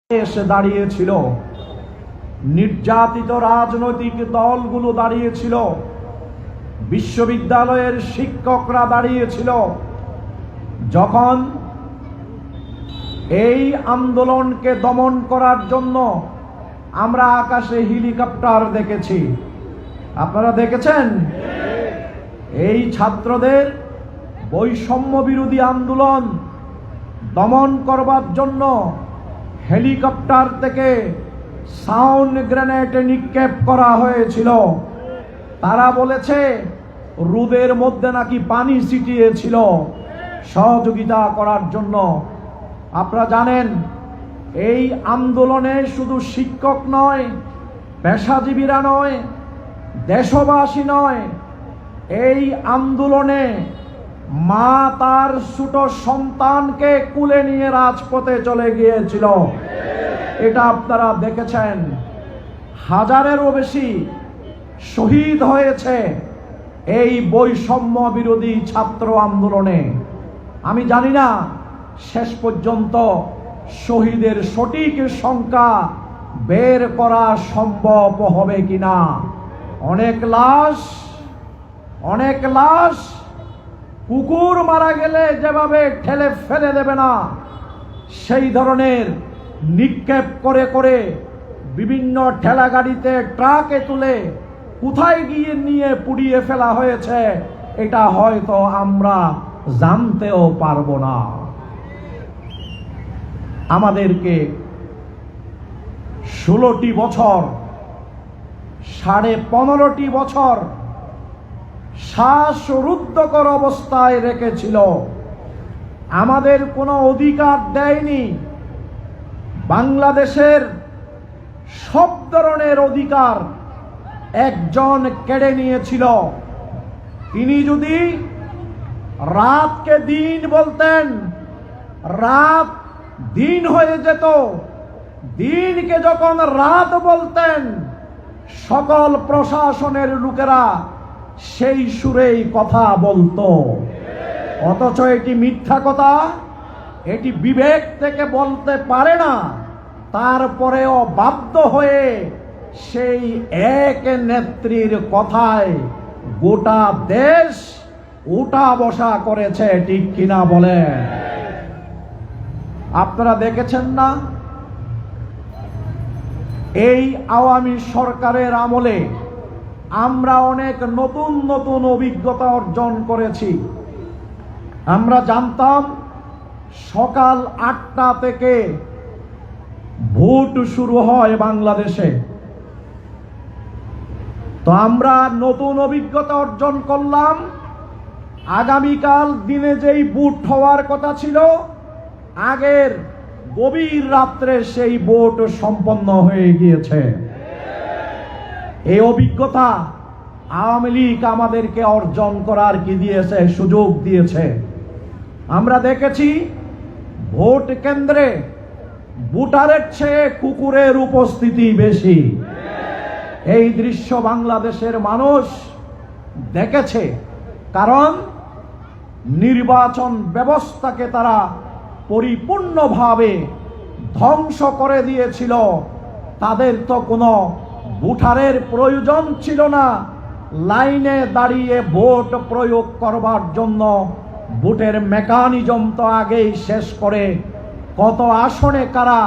এসে দাঁড়িয়েছিল, নির্যাতিত রাজনৈতিক দলগুলো দাঁড়িয়েছিল, বিশ্ববিদ্যালয়ের শিক্ষকরা দাঁড়িয়েছিল। যখন এই আন্দোলনকে দমন করার জন্য আমরা আকাশে হেলিকপ্টার দেখেছি, আপনারা দেখেছেন? এই ছাত্রদের বৈষম্য বিরোধী আন্দোলন দমন করবার জন্য হেলিকপ্টার থেকে সাউন্ড গ্রেনেড নিক্ষেপ করা হয়েছিল। তারা বলেছে রোদের মধ্যে নাকি পানি ছিটিয়েছিল সহযোগিতা করার জন্য। আপনারা জানেন এই আন্দোলনে শুধু শিক্ষক নয়, পেশাজীবীরা নয়, দেশবাসী নয়, এই আন্দোলনে মা তার ছোট সন্তানকে কুলে নিয়ে রাজপথে চলে গিয়েছিল। এটা আপনারা দেখেছেন। হাজারেরও বেশি শহীদ হয়েছে এই বৈষম্য বিরোধী ছাত্র আন্দোলনে। আমি জানি না শেষ পর্যন্ত শহীদের সঠিক সংখ্যা বের করা সম্ভব হবে কিনা। অনেক লাশ কুকুর মারা গেলে যেভাবে ঠেলে ফেলে দেবে না, সেই ধরনের নিক্ষেপ করে করে বিভিন্ন ঠেলা গাড়িতে ট্রাকে তুলে কোথায় গিয়ে নিয়ে পুড়িয়ে ফেলা হয়েছে, এটা হয়তো আমরা জানতেও পারবো না। আমাদেরকে 16টি বছর, 15.5 বছর শ্বাসরুদ্ধকর অবস্থায় রেখেছিল। আমাদের কোনো অধিকার দেয়নি। বাংলাদেশের সব ধরনের অধিকার একজন কেড়ে নিয়েছিল। তিনি যদি রাতকে দিন বলতেন, রাত দিন হয়ে যেত। দিনকে যখন রাত বলতেন, সকল প্রশাসনের লোকেরা সেই সুরেই কথা বলতো। অথচ এটি মিথ্যা কথা, এটি বিবেক থেকে বলতে পারে না। তারপরেও বাধ্য হয়ে সেই এক নেত্রীর কথায় গোটা দেশ উঠা বসা করেছে, ঠিক কিনা বলেন? আপনারা দেখেছেন না এই আওয়ামী সরকারের আমলে আমরা অনেক নতুন নতুন অভিজ্ঞতা অর্জন করেছি। আমরা জানতাম সকাল 8টা থেকে ভোট শুরু হয় বাংলাদেশে। তো আমরা নতুন অভিজ্ঞতা অর্জন করলাম। আগামীকাল দিনে যেই ভোট হওয়ার কথা ছিল, আগের গভীর রাত্রে সেই ভোট সম্পন্ন হয়ে গিয়েছে। এই অভিজ্ঞতা আওয়ামী লীগ আমাদেরকে অর্জন করার কি দিয়েছে, সুযোগ দিয়েছে। আমরা দেখেছি ভোট কেন্দ্রে ভোটারের চেয়ে কুকুরের উপস্থিতি বেশি। এই দৃশ্য বাংলাদেশের মানুষ দেখেছে, কারণ নির্বাচন ব্যবস্থাকে তারা পরিপূর্ণভাবে ধ্বংস করে দিয়েছিল। তাদের তো কোনো ভোটারের প্রয়োজন ছিল না। লাইনে দাঁড়িয়ে ভোট প্রয়োগ করবার জন্য ভোটের মেকানিজম তো আগেই শেষ করে কত আসনে কারা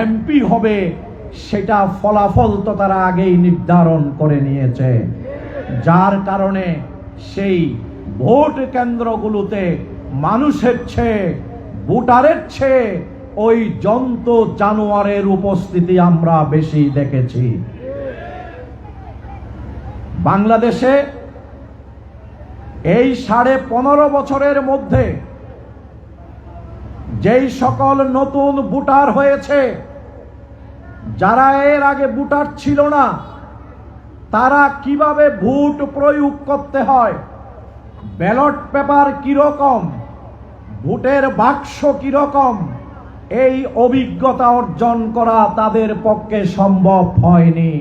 এমপি হবে সেটা ফলাফল তো তারা আগেই নির্ধারণ করে নিয়েছে। যার কারণে সেই ভোট কেন্দ্রগুলোতে মানুষের চেয়ে, ভোটারের চেয়ে ওই জন্তু জানোয়ারের উপস্থিতি আমরা বেশি দেখেছি। বাংলাদেশে এই 15.5 বছরের মধ্যে যেই সকল নতুন ভোটার হয়েছে, যারা এর আগে ভোটার ছিল না, তারা কিভাবে ভোট প্রয়োগ করতে হয়, ব্যালট পেপার কিরকম, ভোটের বাক্স কিরকম, এই অভিজ্ঞতা অর্জন করা তাদের পক্ষে সম্ভব হয়নি।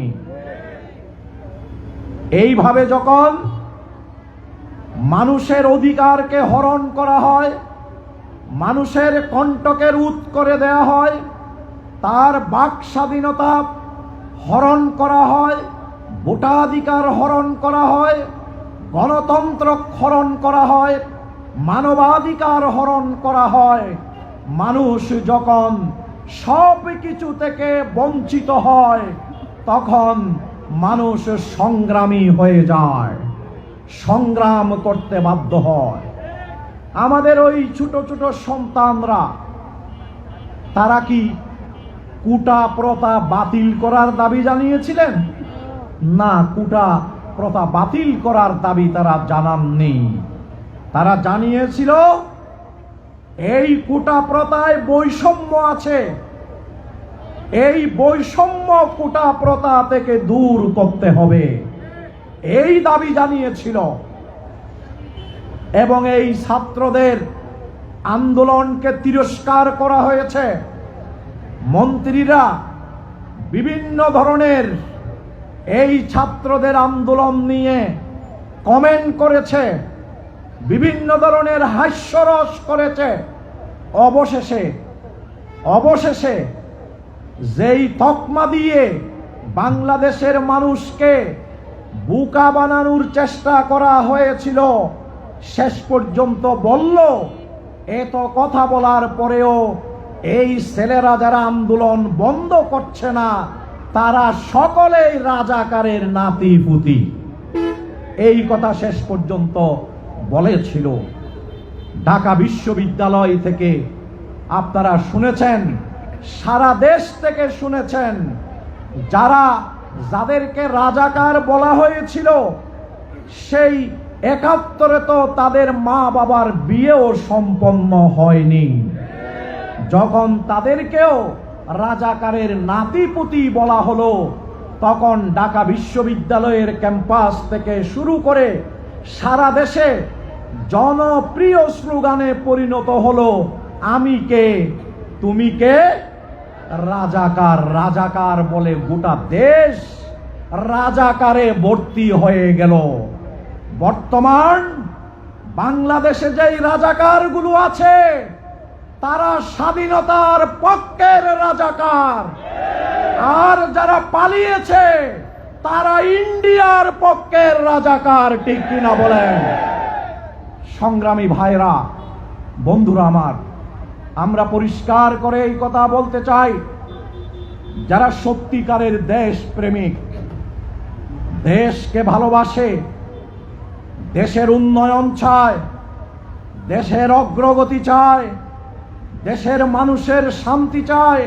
এইভাবে যখন মানুষের অধিকারকে হরণ করা হয়, মানুষের কণ্ঠকে রোধ করে দেয়া হয়, তার বাক স্বাধীনতা হরণ করা হয়, ভোটাধিকার হরণ করা হয়, গণতন্ত্র হরণ করা হয়, মানবাধিকার হরণ করা হয়। মানুষ যখন সব কিছু থেকে বঞ্চিত হয় তখন মানুষ সংগ্রামী হয়ে যায়, সংগ্রাম করতে বাধ্য হয়। আমাদের ওই ছোট ছোট সন্তানরা তারা কি কোটা প্রথা বাতিল করার দাবি জানিয়েছিলেন? না, কোটা প্রথা বাতিল করার দাবি তারা জানাননি। তারা জানিয়েছিল এই কোটা প্রথায় বৈষম্য আছে, এই বৈষম্য কোটা প্রথা থেকে দূর করতে হবে, এই দাবি জানিয়েছিল। এবং এই ছাত্রদের আন্দোলনকে তিরস্কার করা হয়েছে। মন্ত্রীরা বিভিন্ন ধরনের এই ছাত্রদের আন্দোলন নিয়ে কমেন্ট করেছে, বিভিন্ন ধরনের হাস্যরস করেছে। অবশেষে যেই তকমা দিয়ে বাংলাদেশের মানুষকে বোকা বানানোর চেষ্টা করা হয়েছিল, শেষ পর্যন্ত বলল, এত কথা বলার পরেও এই ছেলেরা যারা আন্দোলন বন্ধ করছে না তারা সকলেই রাজাকারের নাতিপুতি, এই কথা শেষ পর্যন্ত বলেছিল। ঢাকা বিশ্ববিদ্যালয় থেকে আপনারা শুনেছেন, সারা দেশ থেকে শুনেছেন, যাদেরকে রাজাকার বলা হয়েছিল সেই ৭১ তো তাদের মা বাবার বিয়েও সম্পন্ন হয়নি। যখন তাদেরকেও রাজাকারের নাতিপুতি বলা হলো তখন ঢাকা বিশ্ববিদ্যালয়ের ক্যাম্পাস থেকে শুরু করে সারা দেশে জনপ্রিয় স্লোগানে পরিণত হলো, আমি কে তুমি কে রাজাকার। রাজাকার বলে গোটা দেশ রাজাকারে ভর্তি হয়ে গেল। বর্তমান বাংলাদেশে যেই রাজাকারগুলো আছে তারা স্বাধীনতার পক্ষের রাজাকার, আর যারা পালিয়েছে তারা ইন্ডিয়ার পক্ষের রাজাকার। ঠিক কিনা বলেন? সংগ্রামী ভাইরা, বন্ধুরা আমার, আমরা পরিষ্কার করে এই কথা বলতে চাই, যারা সত্যিকারের দেশ প্রেমিক, দেশকে ভালোবাসে, দেশের উন্নয়ন চায়, দেশের অগ্রগতি চায়, দেশের মানুষের শান্তি চায়,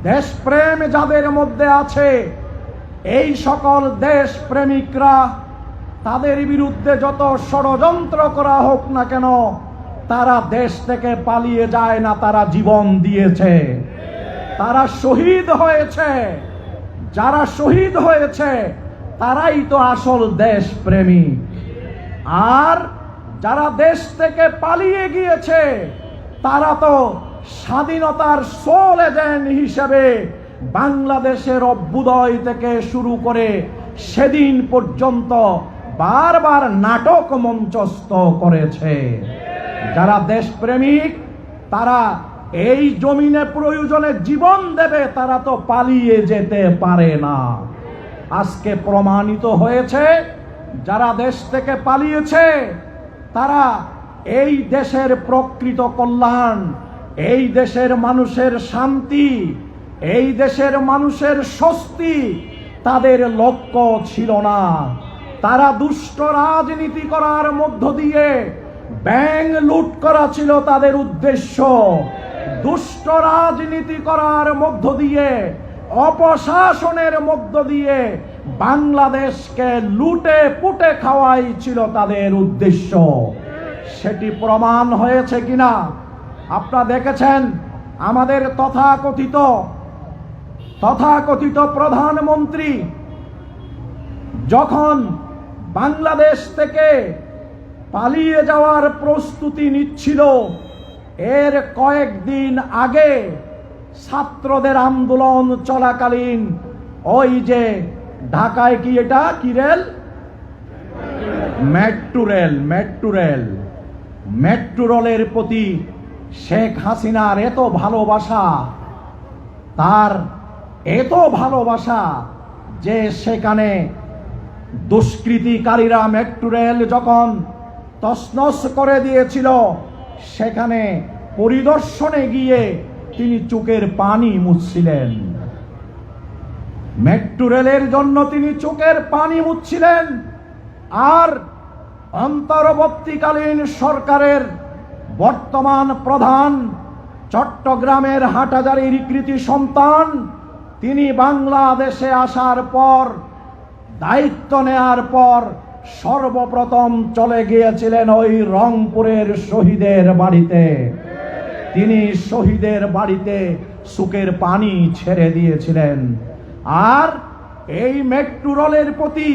দেশপ্রেম যাদের মধ্যে আছে, এই সকল দেশ প্রেমিকরা তাদের বিরুদ্ধে যত ষড়যন্ত্র করা হোক না কেন তারা দেশ থেকে পালিয়ে যায় না, তারা জীবন দিয়েছে, তারা শহীদ হয়েছে। যারা শহীদ হয়েছে তারাই তো আসল দেশ প্রেমিক। আর যারা দেশ থেকে পালিয়ে গিয়েছে তারা তো স্বাধীনতার সোল এজেন্ট হিসেবে বাংলাদেশের অভ্যুদয় থেকে শুরু করে সেদিন পর্যন্ত বারবার নাটক মঞ্চস্থ করেছে। যারা দেশপ্রেমিক তারা এই জমিনে প্রয়োজনে জীবন দেবে, তারা তো পালিয়ে যেতে পারে না। আজকে প্রমাণিত হয়েছে যারা দেশ থেকে পালিয়েছে তারা এই দেশের প্রকৃত কল্যাণ, এই দেশের মানুষের শান্তি, এই দেশের মানুষের স্বস্তি তাদের লক্ষ্য ছিল না। তারা দুষ্ট রাজনীতি করার মধ্য দিয়ে ব্যাংক লুট করা ছিল তাদের উদ্দেশ্য। দুষ্ট রাজনীতি করার মধ্য দিয়ে, অপশাসনের মধ্য দিয়ে বাংলাদেশকে লুটে পুটে খাওয়াই ছিল তাদের উদ্দেশ্য। সেটি প্রমাণ হয়েছে কিনা আপনারা দেখেছেন। আমাদের তথাকথিত প্রধানমন্ত্রী যখন বাংলাদেশ থেকে পালিয়ে যাওয়ার প্রস্তুতি নিচ্ছিল, এর কয়েকদিন আগে ছাত্রদের আন্দোলন চলাকালীন ওই যে ঢাকায় কি এটা কি রেল, মেট্রো রেলের প্রতি শেখ হাসিনার এত ভালোবাসা, তার এত ভালোবাসা যে সেখানে দুষ্কৃতিকারীরা মেট্রো রেল যখন তছনছ করে দিয়েছিল, সেখানে পরিদর্শনে গিয়ে তিনি চোখের পানি মুছছিলেন। মেট্রো রেলের জন্য তিনি চোখের পানি মুছছিলেন। আর অন্তর্বর্তীকালীন সরকারের বর্তমান প্রধান, চট্টগ্রামের হাটহাজারীর কৃতি সন্তান, তিনি বাংলাদেশে আসার পর, দায়িত্ব নেয়ার পর সর্বপ্রথম চলে গিয়েছিলেন ওই রংপুরের শহীদের বাড়িতে। তিনি শহীদের বাড়িতে চোখের পানি ছেড়ে দিয়েছিলেন। আর এই মেট্রো রেলের প্রতি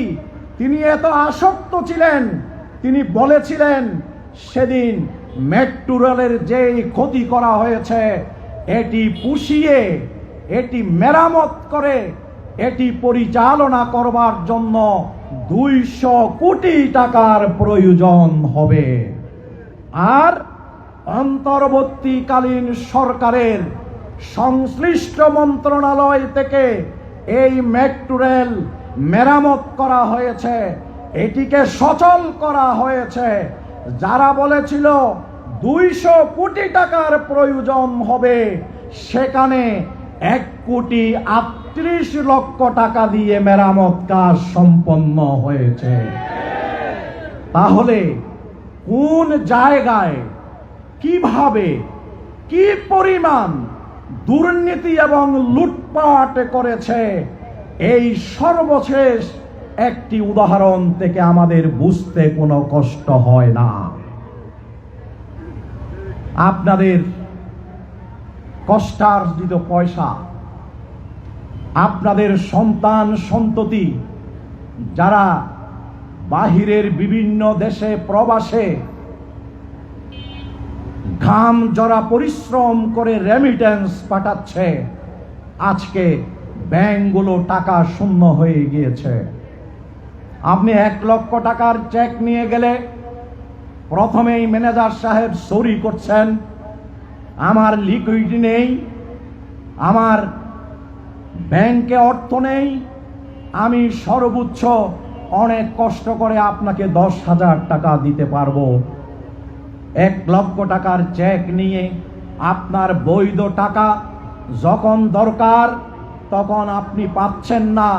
তিনি এত আসক্ত ছিলেন, তিনি বলেছিলেন সেদিন মেট্রো রেলের যেই ক্ষতি করা হয়েছে, এটি পুষিয়ে, এটি মেরামত করে, এটি পরিচালনা করবার জন্য 200 কোটি টাকার প্রয়োজন হবে। আর অন্তর্বর্তীকালীন সরকারের সংশ্লিষ্ট মন্ত্রণালয় থেকে এই মেট্রো রেল মেরামত করা হয়েছে, এটিকে সচল করা হয়েছে। যারা বলেছিল 200 কোটি টাকার প্রয়োজন হবে, সেখানে 1,38,00,000 টাকা দিয়ে মেরামত কাজ সম্পন্ন হয়েছে। তাহলে কোন জায়গায়, কিভাবে, কি পরিমাণ দুর্নীতি এবং লুটপাট করেছে, এই সর্বশেষ একটি উদাহরণ থেকে আমাদের বুঝতে কোনো কষ্ট হয় না। আপনাদের কষ্টার্জিত পয়সা, আপনাদের সন্তান সন্ততি যারা বাহিরের বিভিন্ন দেশে প্রবাসে ঘাম জরা পরিশ্রম করে রেমিটেন্স পাঠাচ্ছে, আজকে ব্যাংকগুলো টাকা শূন্য হয়ে গিয়েছে। আপনি 1 লক্ষ টাকার চেক নিয়ে গেলে প্রথমেই ম্যানেজার সাহেব সরি করছেন, আমার লিকুইডিটি নেই, আমার ব্যাংকে অর্থ নেই, আমি সর্বোচ্চ অনেক কষ্ট করে আপনাকে 10,000 টাকা দিতে পারবো। 1 লক্ষ টাকার চেক নিয়ে আপনার বৈধ টাকা যখন দরকার তখন আপনি পাচ্ছেন না,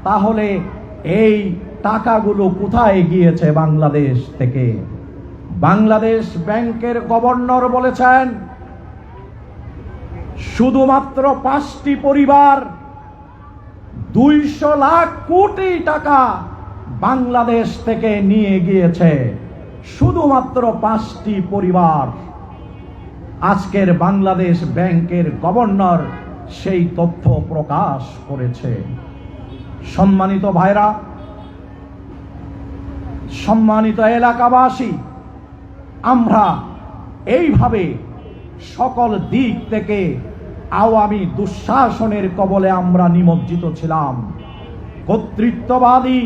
তাহলে এই টাকাগুলো কোথায় গিয়েছে বাংলাদেশ থেকে? বাংলাদেশ ব্যাংকের গভর্নর বলেছেন শুধুমাত্র 5টি পরিবার 200 লাখ কোটি টাকা বাংলাদেশ থেকে নিয়ে গিয়েছে। শুধুমাত্র 5টি পরিবার। আজকের বাংলাদেশ ব্যাংকের গভর্নর সেই তথ্য প্রকাশ করেছে। সম্মানিত ভাইরা, সম্মানিত এলাকাবাসী, আমরা এইভাবে সকল দিক থেকে আওয়ামী দুঃশাসনের কবলে আমরা নিমজ্জিত ছিলাম। কর্তৃত্ববাদী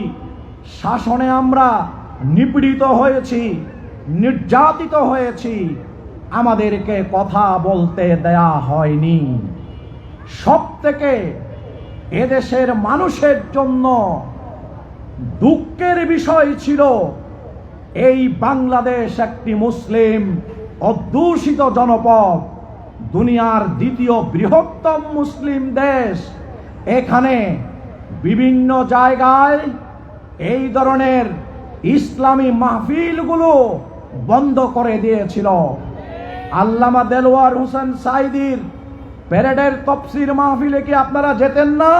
শাসনে আমরা নিপীড়িত হয়েছি, নির্যাতিত হয়েছি, আমাদেরকে কথা বলতে দেয়া হয়নি। সবথেকে এদেশের মানুষের জন্য দুঃখের বিষয় ছিল এই বাংলাদেশ একটি মুসলিম অধ্যুষিত জনপদ, দুনিয়ার 2য় বৃহত্তম মুসলিম দেশ। এখানে বিভিন্ন জায়গায় এই ধরনের ইসলামী মাহফিলগুলো বন্ধ করে দিয়েছিল। আল্লামা দেলোয়ার হোসেন সাইদির প্যারেডের তফসির মাহফিলে কি আপনারা যেতেন না?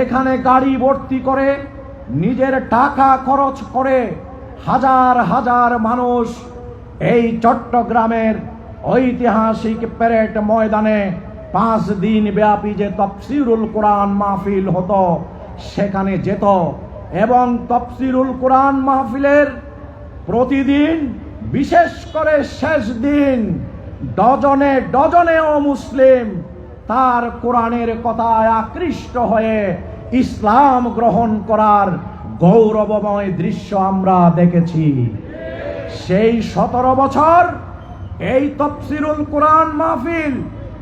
এখানে গাড়ি ভর্তি করে, নিজের টাকা খরচ করে হাজার হাজার মানুষ এই চট্টগ্রামের ঐতিহাসিক প্যারেড ময়দানে 5 দিন ব্যাপী যে তফসিরুল কোরআন মাহফিল হতো সেখানে যেত, এবং তফসিরুল কোরআন মাহফিলের প্রতিদিন, বিশেষ করে শেষ দিন, ডজনে ডজনেও মুসলিম তার কোরআনের কথায় আকৃষ্ট হয়ে ইসলাম গ্রহণ করার গৌরবময় দৃশ্য আমরা দেখেছি। সেই 17 বছর এই তফসিরুল কোরআন মাহফিল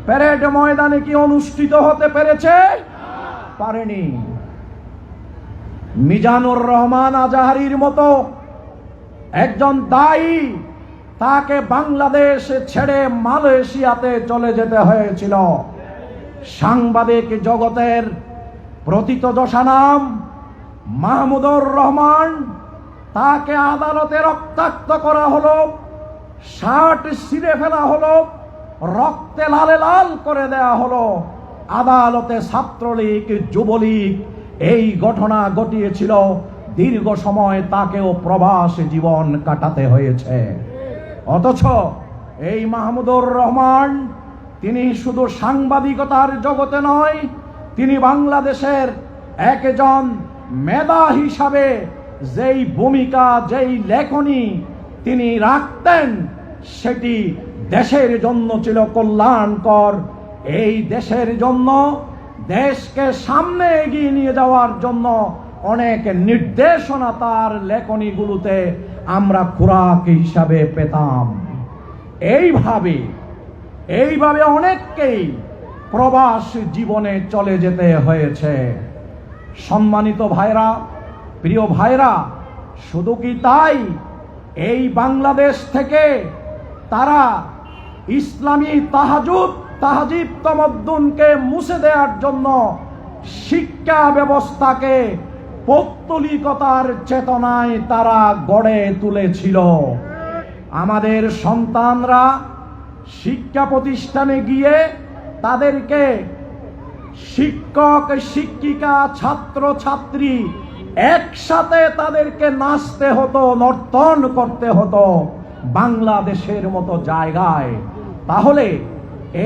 প্যারেড ময়দানে কি অনুষ্ঠিত হতে পেরেছে? পারেনি। মিজানুর রহমান আজাহারির মতো একজন দায়ী, তাকে বাংলাদেশ ছেড়ে মালয়েশিয়াতে চলে যেতে হয়েছিল। সাংবাদিক জগতের প্রথিতযশা নাম মাহমুদুর রহমান, তাকে আদালতে রক্তাক্ত করা হলো, শার্ট ছিঁড়ে ফেলা হলো, রক্তে লালে লাল করে দেয়া হলো। আদালতে ছাত্রলীগ, যুবলীগ এই ঘটনা ঘটিয়েছিল। দীর্ঘ সময় তাকেও প্রবাস জীবন কাটাতে হয়েছে। অথচ এই মাহমুদুর রহমান, তিনি শুধু সাংবাদিকতার জগতে নয়, তিনি বাংলাদেশের একজন মেধা হিসাবে যেই ভূমিকা, যেই লেখনী তিনি রাখতেন, সেটি দেশের জন্য ছিল কল্যাণকর। এই দেশের জন্য, দেশকে সামনে এগিয়ে নিয়ে যাওয়ার জন্য অনেক নির্দেশনা তার লেখনীগুলোতে আমরা খোরাক হিসাবে পেতাম। এইভাবে অনেককেই প্রবাস জীবনে চলে যেতে হয়েছে। সম্মানিত ভাইরা, প্রিয় ভাইরা, শুধু কি তাই? এই বাংলাদেশ থেকে তারা ইসলামী তাহজিব তমদ্দুনকে মুছে দেওয়ার জন্য শিক্ষা ব্যবস্থাকে পৌত্তলিকতার চেতনায় তারা গড়ে তুলেছিল। আমাদের সন্তানরা শিক্ষা প্রতিষ্ঠানে গিয়ে তাদেরকে শিক্ষক, শিক্ষিকা, ছাত্র ছাত্রী একসাথে তাদেরকে নাচতে হতো, নর্তন করতে হতো বাংলাদেশের মতো জায়গায়। তাহলে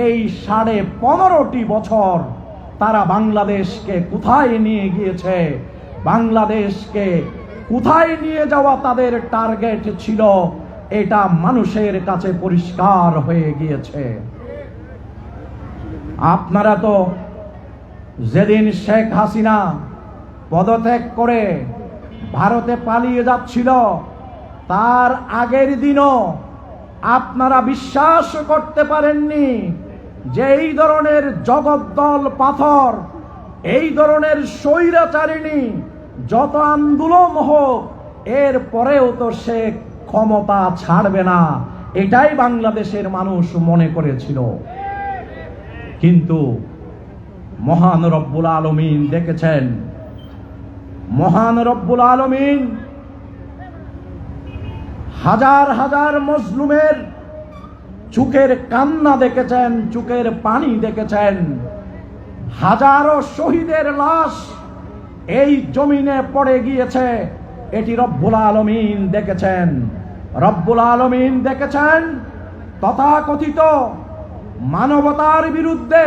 এই 15.5 বছর তারা বাংলাদেশকে কোথায় নিয়ে গিয়েছে? বাংলাদেশকে কোথায় নিয়ে যাওয়া তাদের টার্গেট ছিল, এটা মানুষের কাছে পরিষ্কার হয়ে গিয়েছে। আপনারা তো যেদিন শেখ হাসিনা পদত্যাগ করে ভারতে পালিয়ে যাচ্ছিল, তার আগের দিনও আপনারা বিশ্বাস করতে পারেননি যে এই ধরনের জগদ্দল পাথর, এই ধরনের স্বৈরাচারিণী যত আন্দোলন হোক, এর পরেও তো সে ক্ষমতা ছাড়বে না, এটাই বাংলাদেশের মানুষ মনে করেছিল। কিন্তু মহান রব্বুল আলামিন দেখেছেন, মহান রব্বুল আলামিন হাজার হাজার মজলুমের চোখের কান্না দেখেছেন, চোখের পানি দেখেছেন। হাজারো শহীদের লাশ এই জমিনে পড়ে গিয়েছে, এটি রব্বুল আলামিন দেখেছেন। রব্বুল আলামিন দেখেছেন তথাকথিত মানবতার বিরুদ্ধে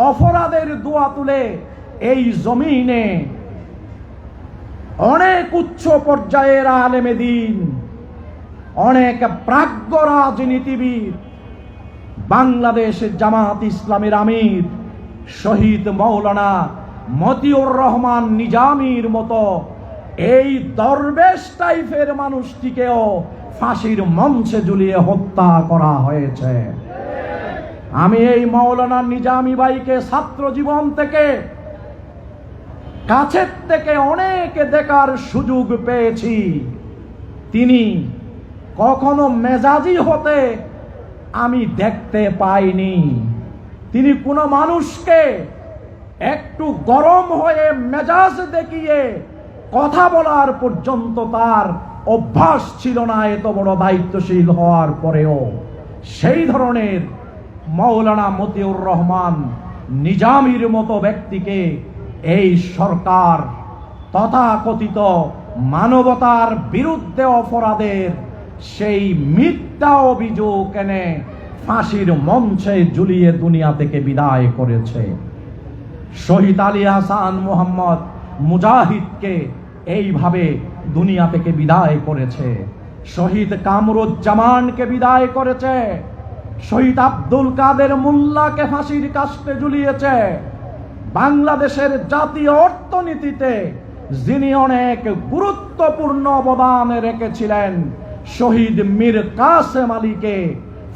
অপরাধের দোয়া তুলে এই জমিনে অনেক উচ্চ পর্যায়ের আলেমে দ্বীন, অনেক প্রাজ্ঞ রাজনীতিবিদ, বাংলাদেশ জামাত ইসলামের আমির শহীদ মাওলানা মতিউর রহমান নিজামীর মতো এই দরবেশ টাইপের মানুষটিকেও ফাঁসির মঞ্চে ঝুলিয়ে হত্যা করা হয়েছে। আমি এই মাওলানা নিজামী ভাইকে ছাত্র জীবন থেকে, কাছের থেকে অনেক দেখার সুযোগ পেয়েছি। তিনি কখনো মেজাজি হতে আমি দেখতে পাইনি। তিনি কোনো মানুষকে একটু গরম হয়ে মেজাজ দেখিয়ে কথা বলার পর্যন্ত তার অভ্যাস ছিল না, এত বড় দায়িত্বশীল হওয়ার পরেও। সেই ধরনের মাওলানা মতিউর রহমান নিজামীর মতো ব্যক্তিকে এই সরকার তথাকথিত মানবতার বিরুদ্ধে অপরাধের সেই মিথ্যা অভিযোগ এনে ফাঁসির মঞ্চে ঝুলিয়ে দুনিয়া থেকে বিদায় করেছে। শহীদ আলী হাসান মোহাম্মদ মুজাহিদকে এইভাবে দুনিয়া থেকে বিদায় করেছে। শহীদ কামরুজ্জামানকে বিদায় করেছে। শহীদ আব্দুল কাদের মোল্লাকে ফাঁসির কাস্টে ঝুলিয়েছে। বাংলাদেশের জাতীয় অর্থনীতিতে যিনি অনেক গুরুত্বপূর্ণ অবদান রেখেছিলেন, শহীদ মীর কাসেম আলীকে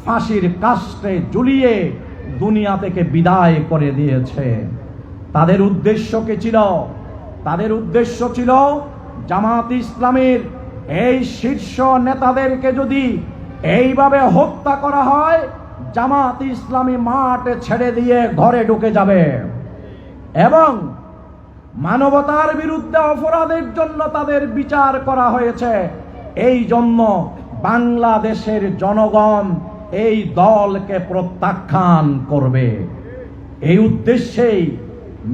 ফাঁসির কাস্টে ঝুলিয়ে দুনিয়া থেকে বিদায় করে দিয়েছে। তাদের উদ্দেশ্য কি ছিল? তাদের উদ্দেশ্য ছিল জামাত ইসলামের এই শীর্ষ নেতাদেরকে যদি এইভাবে হত্যা করা হয়, জামাত ইসলামী মাঠ ছেড়ে দিয়ে ঘরে ঢুকে যাবে এবং মানবতার বিরুদ্ধে অপরাধের জন্য তাদের বিচার করা হয়েছে। এই জন্য বাংলাদেশের জনগণ এই দলকে প্রত্যাখ্যান করবে। এই উদ্দেশ্যেই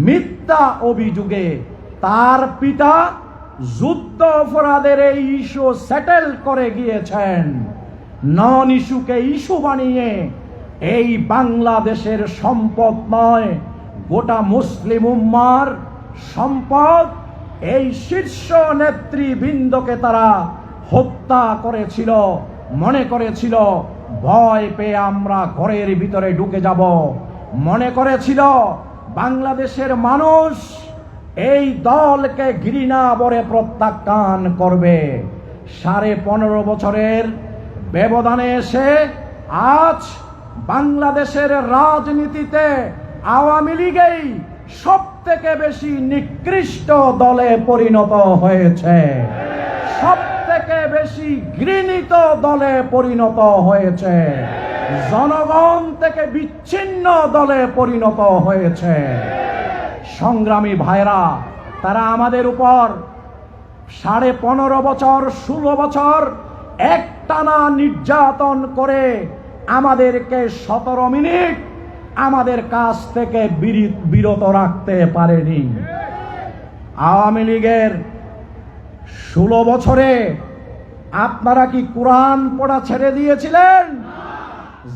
মিথ্যা অভিযোগে তার পিতা যুদ্ধ অপরাধের এই ইস্যু সেটেল করে গিয়েছেন। নন ইস্যুকে ইস্যু বানিয়ে এই বাংলাদেশের সম্পদ নয়, গোটা মুসলিম উম্মার সম্পদ, এই শীর্ষ নেতৃবৃন্দকে তারা হত্যা করেছিল। মনে করেছিল ভয় পেয়ে আমরা ঘরের ভিতরে ঢুকে যাব। মনে করেছিল বাংলাদেশের মানুষ এই দলকে ঘৃণা ভরে প্রত্যাখ্যান করবে। 15.5 বছরের ব্যবধানে এসে আজ বাংলাদেশের রাজনীতিতে আওয়ামী লীগই সব থেকে বেশি নিকৃষ্ট দলে পরিণত হয়েছে, সব থেকে বেশি ঘৃণিত দলে পরিণত হয়েছে, জনগণ থেকে বিচ্ছিন্ন দলে পরিণত হয়েছে। সংগ্রামী ভাইরা, তারা আমাদের উপর 15.5 বছর 16 বছর একটানা নির্যাতন করে আমাদেরকে 17 মিনিট আমাদের কাছ থেকে বিরত রাখতে পারেনি। আওয়ামী লীগের 16 বছরে আপনারা কি কোরআন পড়া ছেড়ে দিয়েছিলেন?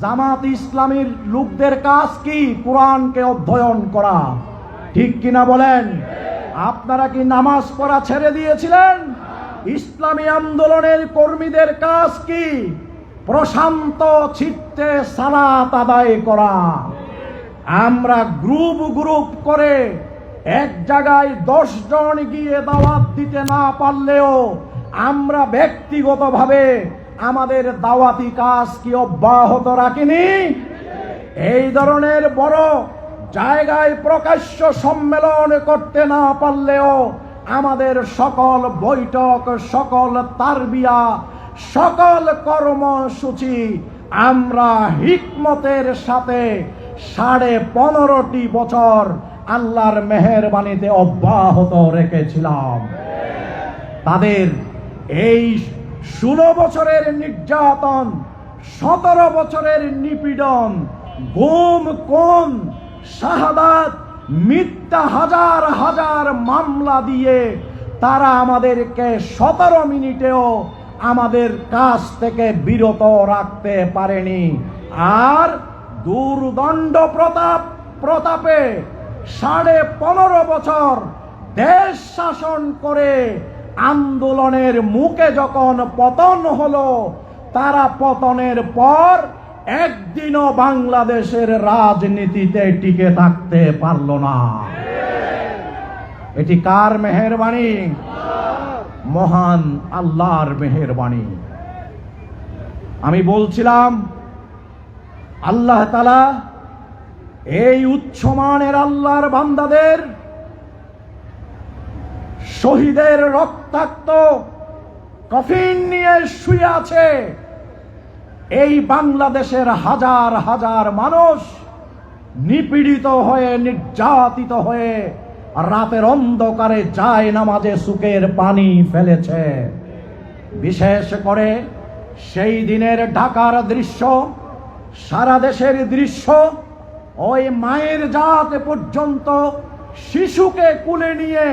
জামাত ইসলামীর লোকদের কাজ কি কোরআনকে অধ্যয়ন করা, ঠিক কিনা বলেন? আপনারা কি নামাজ পড়া ছেড়ে দিয়েছিলেন? ইসলামী আন্দোলনের কর্মীদের কাজ কি প্রশান্ত চিত্তে সালাত আদায় করা? আমরা গ্রুপ গ্রুপ করে এক জায়গায় 10 জন গিয়ে দাওয়াত দিতে না পারলেও আমরা ব্যক্তিগতভাবে আমাদের দাওয়াতি কাজ কি অব্যাহত রাখিনি? এই ধরনের বড় জায়গায় প্রকাশ্য সম্মেলন করতে না পারলেও আমাদের সকল বৈঠক, সকল তারবিয়া, সকল কর্মসূচি আমরা হিকমতের সাথে 15.5 বছর আল্লাহর মেহেরবানিতে অব্যাহত রেখেছিলাম। তাদের এই 16 বছরের নির্যাতন, 17 বছরের নিপীড়ন, গুম, খুন, শাহাদাত, মিথ্যা হাজার হাজার মামলা দিয়ে তারা আমাদেরকে 17 মিনিটেও আমাদের কাছ থেকে বিরত রাখতে পারেনি। আর দুর্দণ্ড প্রতাপে 15.5 বছর দেশ শাসন করে আন্দোলনের মুখে যখন পতন হলো, তারা পতনের পর একদিনও বাংলাদেশের রাজনীতিতে টিকে থাকতে পারল না। এটি কার মেহেরবানি? মহান আল্লাহর মেহেরবানি। আমি বলছিলাম আল্লাহ তাআলা এই উচ্চমানের আল্লাহর বান্দাদের, শহীদের রক্তাক্ত কফিন নিয়ে শুয়ে আছে এই বাংলাদেশের হাজার হাজার মানুষ, নিপীড়িত হয়ে, নির্যাতিত হয়ে রাতের অন্ধকারে যায় নামাজে চোখের পানি ফেলেছে। বিশেষ করে সেই দিনের ঢাকার দৃশ্য, সারা দেশের দৃশ্য, ওই মায়ের জাত পর্যন্ত শিশুকে কুলে নিয়ে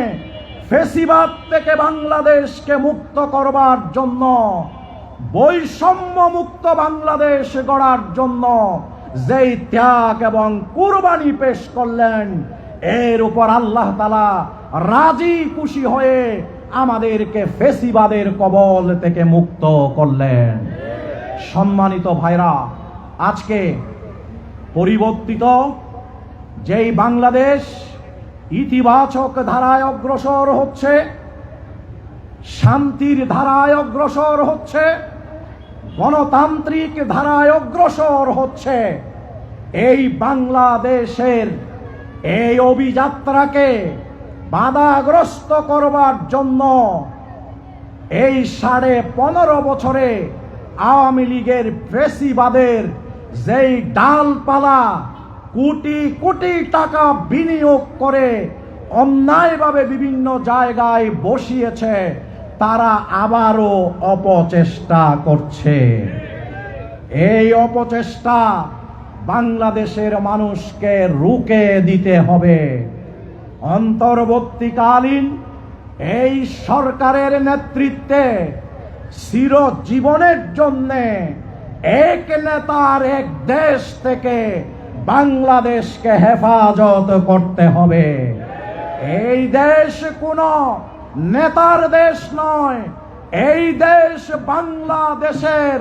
ফেসিবাদ থেকে বাংলাদেশকে মুক্ত করবার জন্য, বৈষম্য মুক্ত বাংলাদেশ গড়ার জন্য যেই ত্যাগ এবং কুরবানি পেশ করলেন, এর উপর আল্লাহ তাআলা রাজি খুশি হয়ে আমাদেরকে ফেসিবাদের কবল থেকে মুক্ত করলেন। সম্মানিত ভাইরা, আজকে পরিবর্তিত যেই বাংলাদেশ ইতিবাচক ধারায় অগ্রসর হচ্ছে, শান্তির ধারায় অগ্রসর হচ্ছে, গণতান্ত্রিক ধারায় অগ্রসর হচ্ছে, এই বাংলাদেশের এই অভিযাত্রাকে বাধাগ্রস্ত করবার জন্য এই 15.5 বছরে আওয়ামী লীগের ফ্যাসিবাদের যেই ডালপালা কোটি কোটি টাকা বিনিয়োগ করে অন্যায়ভাবে বিভিন্ন জায়গায় বসিয়েছে, তারা আবারও অপচেষ্টা করছে। এই অপচেষ্টা বাংলাদেশের মানুষকে রুখে দিতে হবে। অন্তর্বর্তীকালীন এই সরকারের নেতৃত্বে চিরজীবনের জন্যে এক নেতার এক দেশ থেকে বাংলাদেশকে হেফাজত করতে হবে। এই দেশ কোনো নেতার দেশ নয়, এই দেশ বাংলাদেশের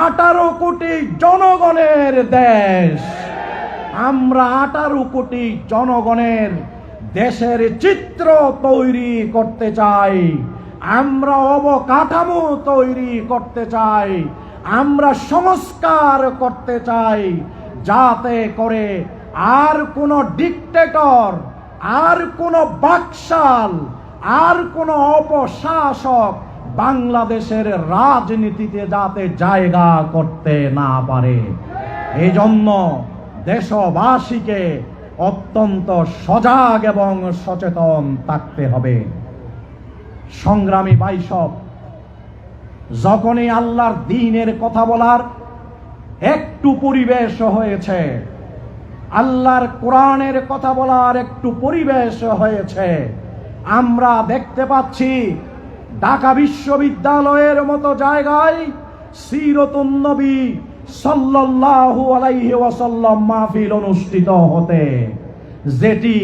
18 কোটি জনগণের দেশ। আমরা 18 কোটি জনগণের দেশের চিত্র তৈরি করতে চাই, আমরা অবকাঠামো তৈরি করতে চাই, আমরা সংস্কার করতে চাই, যাতে করে আর কোনো ডিক্টেটর, আর কোনো বাকশাল, আর কোনো অপশাসক বাংলাদেশের রাজনীতিতে যাতে জায়গা করতে না পারে। এই জন্য দেশবাসীকে অত্যন্ত সজাগ এবং সচেতন থাকতে হবে। সংগ্রামী ভাইসব, যখনই আল্লাহর দ্বীনের কথা বলার একটু পরিবেশ হয়েছে, আল্লাহর কোরআনের কথা বলার একটু পরিবেশ হয়েছে, আমরা দেখতে পাচ্ছি ঢাকা বিশ্ববিদ্যালয়ের মতো জায়গায় সিরাতুন নবী সাল্লাল্লাহু আলাইহি ওয়াসাল্লাম মাহফিল অনুষ্ঠিত হতে, যেটি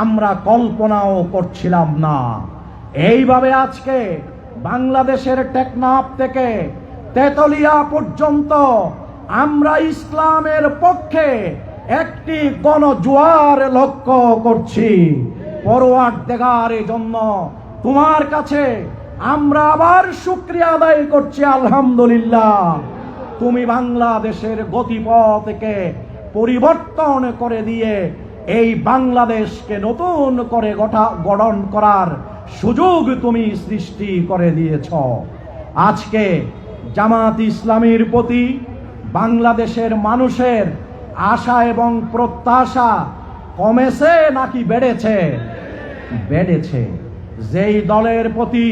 আমরা কল্পনাও করছিলাম না। এইভাবে আজকে বাংলাদেশের টেকনাফ থেকে তেতুলিয়া পর্যন্ত আমরা ইসলামের পক্ষে একটি গণজোয়ার লক্ষ্য করছি। পরওয়ারদিগারের জন্য তোমার কাছে আমরা আবার শুকরিয়া আদায় করছি। আলহামদুলিল্লাহ, তুমি বাংলাদেশের গতিপথকে পরিবর্তন করে দিয়ে এই বাংলাদেশকে নতুন করে গঠন করার সুযোগ তুমি সৃষ্টি করে দিয়েছ। আজকে জামাত ইসলামীর প্রতি বাংলাদেশের মানুষের আশা এবং প্রত্যাশা কমেছে নাকি বেড়েছে? বেড়েছে। যেই দলের প্রতি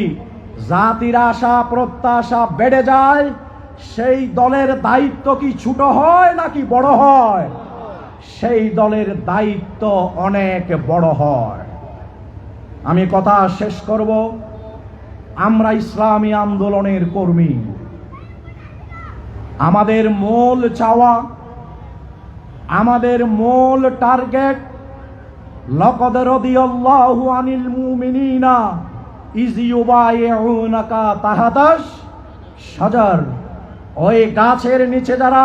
জাতির আশা প্রত্যাশা বেড়ে যায়, সেই দলের দায়িত্ব কি ছোট হয় নাকি বড় হয়? সেই দলের দায়িত্ব অনেক বড় হয়। আমি কথা শেষ করব। আমরা ইসলামী আন্দোলনের কর্মী। আমাদের মূল চাওয়া, আমাদের মূল টার্গেট, লাকাদ রাদিয়াল্লাহু আনিল মুমিনিনা ইয ইউবাইউনাকা তাহতাশ শাজার। ওই গাছের নিচে যারা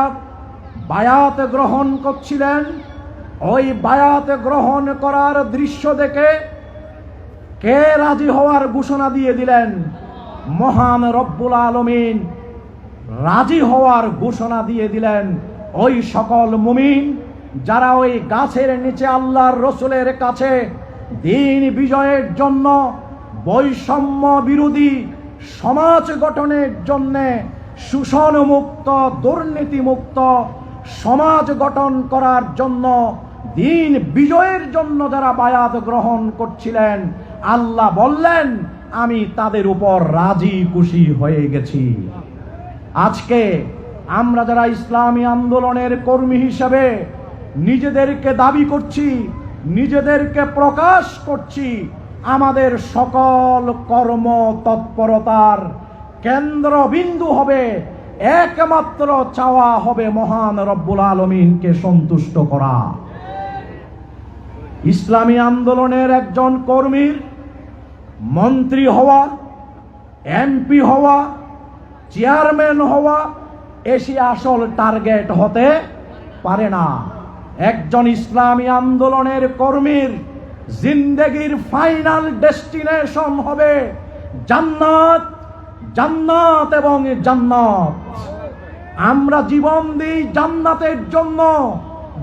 বায়াত গ্রহণ করছিলেন, ওই বায়াত গ্রহণ করার দৃশ্য দেখে কে রাজি হওয়ার ঘোষণা দিয়ে দিলেন? মহান রব্বুল আলামিন রাজি হওয়ার ঘোষণা দিয়ে দিলেন ওই সকল মুমিন যারা ওই গাছের নিচে আল্লাহর রসুলের কাছে দ্বীন বিজয়ের জন্য, বৈষম্য বিরোধী সমাজ গঠনের জন্য, শোষণ মুক্ত দুর্নীতি মুক্ত সমাজ গঠন করার জন্য, দ্বীন বিজয়ের জন্য যারা বায়াত গ্রহণ করছিলেন, আল্লাহ বললেন আমি তাদের উপর রাজি খুশি হয়ে গেছি। আজকে আমরা যারা ইসলামী আন্দোলনের কর্মী হিসেবে নিজেদেরকে দাবি করছি, নিজেদেরকে প্রকাশ করছি, আমাদের সকল কর্ম তৎপরতার কেন্দ্রবিন্দু হবে, একমাত্র চাওয়া হবে মহান রব্বুল আলামিনকে সন্তুষ্ট করা। ইসলামী আন্দোলনের একজন কর্মীর মন্ত্রী হওয়া, এমপি হওয়া, চেয়ারম্যান হওয়া এসে আসল টার্গেট হতে পারে না। একজন ইসলামী আন্দোলনের কর্মীর জিন্দেগির ফাইনাল ডেস্টিনেশন হবে জান্নাত, জান্নাত এবং জান্নাত। আমরা জীবন দিই জান্নাতের জন্য,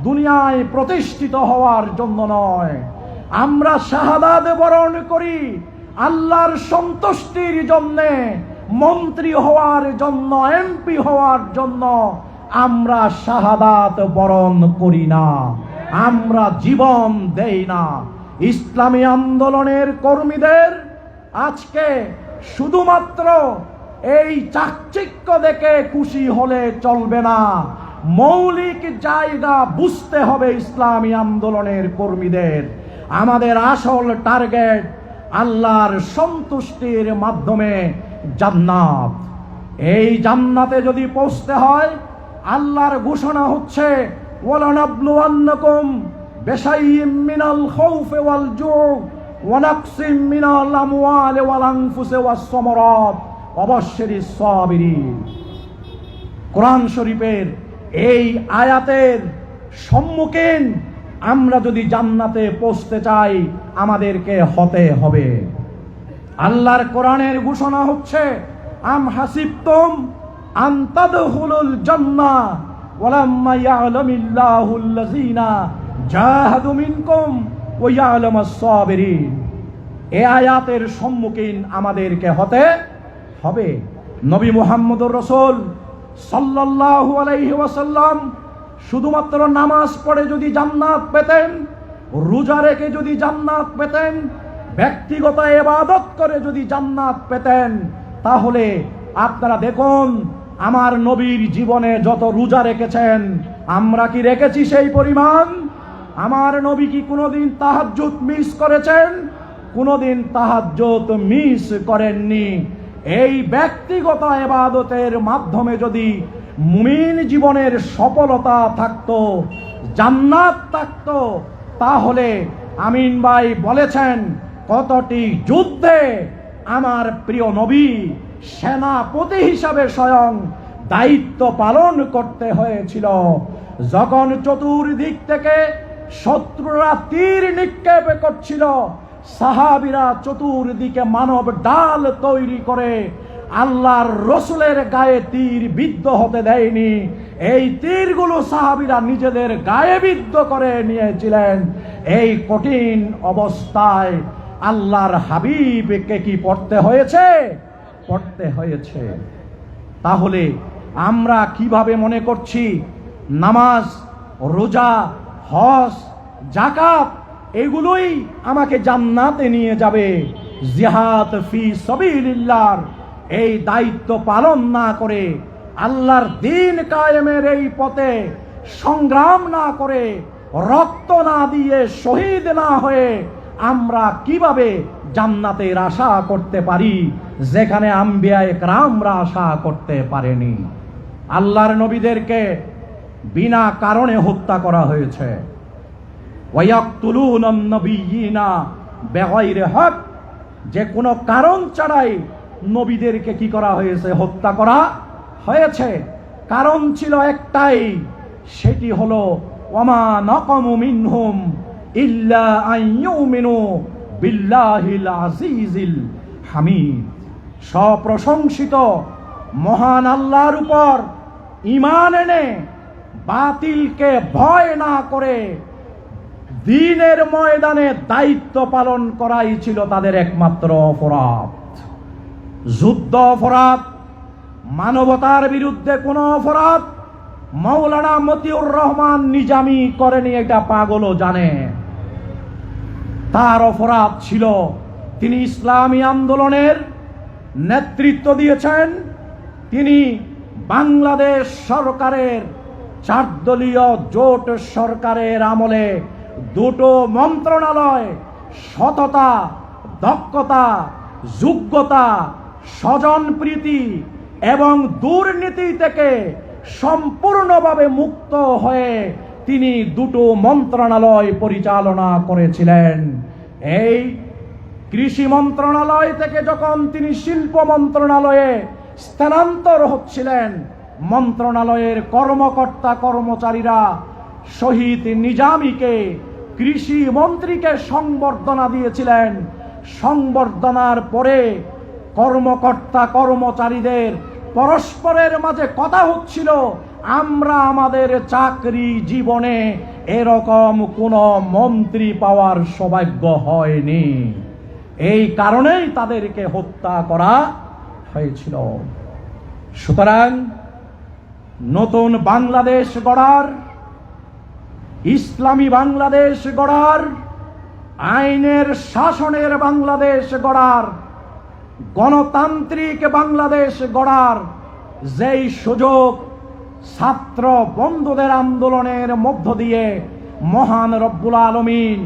দুনিয়ায় প্রতিষ্ঠিত হওয়ার জন্য নয়। আমরা শাহাদাত বরণ করি আল্লাহর সন্তুষ্টির জন্য, মন্ত্রী হওয়ার জন্য, এমপি হওয়ার জন্য আমরা শাহাদাত বরণ করি না, আমরা জীবন দেই না। ইসলামী আন্দোলনের কর্মীদের আজকে শুধুমাত্র এই চাকচিক্য দেখে খুশি হলে চলবে না, মৌলিক জায়গা বুঝতে হবে ইসলামী আন্দোলনের কর্মীদের। আমাদের আসল টার্গেট আল্লাহর সন্তুষ্টির মাধ্যমে জান্নাত। এই জান্নাতে যদি পৌঁছতে হয়, আল্লাহর ঘোষণা হচ্ছে ওয়ালানাবলুওয়ান্নাকুম বিশাইইম মিনাল খাউফি ওয়াল জুউ ওয়া নাকসিম মিনাল আমওয়ালি ওয়াল আনফুসি ওয়াস সামারাত ওয়াবাশশিরিস সাবিরিন। কোরআন শরীফের এই আয়াতের সম্মুখীন আমরা যদি জান্নাতে পৌঁছতে চাই, আমাদেরকে হতে হবে। আল্লাহর কোরআনের ঘোষণা হচ্ছে আম হাসিবতুম আন তাদখুলুল জান্নাহ ওয়ালাম্মা ইয়ালামিল্লাহুল লাযিনা জাহাদু মিনকুম ওয়া ইয়ালামাস সাবিরিন। এই আয়াতের সম্মুখীন আমাদেরকে হতে হবে। নবী মুহাম্মদুর রাসূল সাল্লাল্লাহু আলাইহি ওয়াসাল্লাম শুধুমাত্র নামাজ পড়ে যদি জান্নাত পেতেন, রোজা রেখে যদি জান্নাত পেতেন, ব্যক্তিগত ইবাদত করে যদি জান্নাত পেতেন, তাহলে আপনারা দেখুন আমার নবীর জীবনে যত রোজা রেখেছেন, আমরা কি রেখেছি সেই পরিমাণ? আমার নবী কি কোনোদিন তাহাজ্জুদ মিস করেছেন? কোনোদিন তাহাজ্জুদ মিস করেননি। এই ব্যক্তিগত ইবাদতের মাধ্যমে যদি মুমিন জীবনের সফলতা থাকতো, জান্নাত থাকতো, তাহলে আমিন ভাই বলেছেন কতটি যুদ্ধে আমার প্রিয় নবী সেনাপতি হিসাবে স্বয়ং দায়িত্ব পালন করতে হয়েছিল। যখন চতুর্দিক থেকে শত্রুরা তীর নিক্ষেপ করছিল, সাহাবীরা চতুর্দিকে মানব ডাল তৈরি করে আল্লাহর রসুলের গায়ে তীর বিদ্ধ হতে দেয়নি। এই তীরগুলো সাহাবীরা নিজেদের গায়ে বিদ্ধ করে নিয়েছিলেন। এই কঠিন অবস্থায় আল্লাহর হাবিবকে কি পড়তে হয়েছে? পড়তে হয়েছে। তাহলে আমরা কিভাবে মনে করছি নামাজ, রোজা, হজ, যাকাত এগুলোই আমাকে জান্নাতে নিয়ে যাবে? জিহাদ ফি সাবিলিল্লাহর এই দায়িত্ব পালন না করে, আল্লাহর দ্বীন কায়েমের এই পথে সংগ্রাম না করে, রক্ত না দিয়ে, শহীদ না হয়ে আমরা কিভাবে জান্নাতের আশা করতে পারি, যেখানে আম্বিয়ায়ে কেরামরা আশা করতে পারেনি? আল্লাহর নবীদেরকে বিনা কারণে হত্যা করা হয়েছে। ওয়ায়াকতুলুনান নাবিয়িনা বিগাইরি হক, যে কোনো কারণ ছাড়াই নবীদেরকে কি করা হয়েছে? হত্যা করা হয়েছে। কারণ ছিল একটাই, সেটি হলো ওয়ামা নাকামু মিনহুম ইল্লা আন ইউমিনু বিল্লাহিল আজিজিল হামিদ। সপ্রশংসিত মহান আল্লাহর উপর ঈমান এনে বাতিলকে ভয় না করে দ্বীনের ময়দানে দায়িত্ব পালন করাই ছিল তাদের একমাত্র অপরাধ। যুদ্ধ অপরাধ, মানবতার বিরুদ্ধে কোনো অপরাধ মাওলানা মতিউর রহমান নিজামী করেনি, এটা পাগলও জানে। তার অপরাধ ছিল তিনি ইসলামী আন্দোলনের নেতৃত্ব দিয়েছেন। তিনি বাংলাদেশ সরকারের 4 দলীয় জোট সরকারের আমলে দুটো মন্ত্রণালয় সততা, দক্ষতা, যোগ্যতা, স্বজনপ্রীতি এবং দুর্নীতি থেকে সম্পূর্ণভাবে মুক্ত হয়ে তিনি দুটো মন্ত্রণালয় পরিচালনা করেছিলেন। এই কৃষি মন্ত্রণালয় থেকে যখন তিনি শিল্প মন্ত্রণালয়ে স্থানান্তর হচ্ছিলেন, মন্ত্রণালয়ের কর্মকর্তা কর্মচারীরা শহীদ নিজামীকে, কৃষি মন্ত্রীকে সংবর্ধনা দিয়েছিলেন। সংবর্ধনার পরে কর্মকর্তা কর্মচারীদের পরস্পরের মাঝে কথা হচ্ছিল, আমরা আমাদের চাকরি জীবনে এরকম কোনো মন্ত্রী পাওয়ার সৌভাগ্য হয়নি। এই কারণেই তাদেরকে হত্যা করা হয়েছিল। সুতরাং নতুন বাংলাদেশ গড়ার, ইসলামী বাংলাদেশ গড়ার, আইনের শাসনের বাংলাদেশ গড়ার, গণতান্ত্রিক বাংলাদেশ গড়ার যেই সুযোগ ছাত্র বন্ধুদের আন্দোলনের মধ্য দিয়ে মহান রব্বুল আলামিন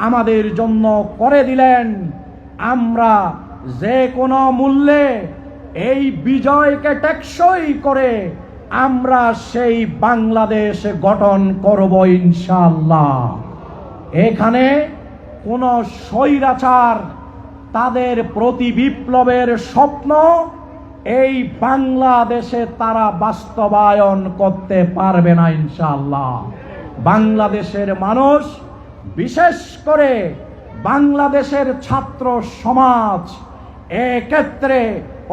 আমাদের জন্য করে দিলেন, আমরা যে কোনো মূল্যে এই বিজয়কে টেকসই করে আমরা সেই বাংলাদেশ গঠন করব ইনশাআল্লাহ। এখানে কোন স্বৈরাচার তাদের প্রতি বিপ্লবের স্বপ্ন এই বাংলাদেশে তারা বাস্তবায়ন করতে পারবে না ইনশাআল্লাহ। বাংলাদেশের মানুষ, বিশেষ করে বাংলাদেশের ছাত্র সমাজ এক্ষেত্রে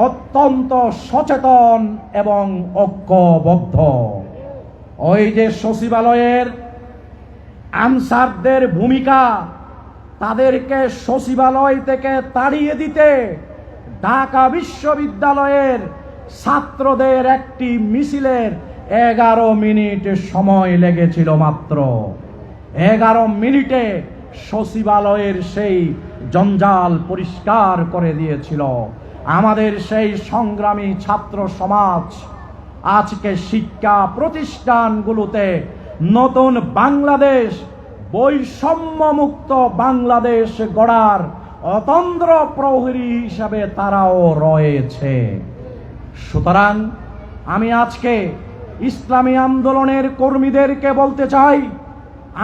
অত্যন্ত সচেতন এবং ঐক্যবদ্ধ। ওই যে সচিবালয়ের আনসারদের ভূমিকা, তাদেরকে সচিবালয় থেকে তাড়িয়ে দিতে ঢাকা বিশ্ববিদ্যালয়ের ছাত্রদের একটি মিছিলের 11 মিনিট সময় লেগেছিল। মাত্র 11 মিনিটে সচিবালয়ের সেই জঞ্জাল পরিষ্কার করে দিয়েছিল। আমাদের সেই সংগ্রামী ছাত্র সমাজ আজকে শিক্ষা প্রতিষ্ঠানগুলোতে নতুন বাংলাদেশ, বৈষম্যমুক্ত বাংলাদেশ গড়ার অতন্দ্র প্রহরী হিসাবে তারাও রয়েছে। সুতরাং আমি আজকে ইসলামী আন্দোলনের কর্মীদেরকে বলতে চাই,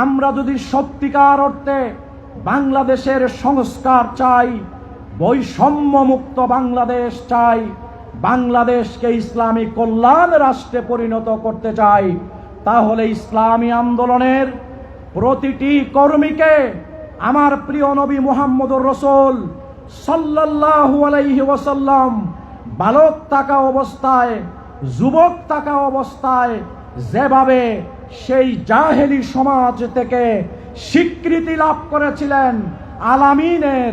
আমরা যদি সত্যিকার অর্থে বাংলাদেশের সংস্কার চাই, বৈষম্যমুক্ত বাংলাদেশ চাই, বাংলাদেশকে ইসলামী কল্যাণ রাষ্ট্রে পরিণত করতে চাই, তাহলে ইসলামী আন্দোলনের প্রতিটি কর্মীকে আমার প্রিয় নবী মুহাম্মদুর রাসূল সাল্লাল্লাহু আলাইহি ওয়াসাল্লাম বালক থাকা অবস্থায়, যুবক থাকা অবস্থায় যেভাবে সেই জাহেলি সমাজ থেকে স্বীকৃতি লাভ করেছিলেন, আলামিনের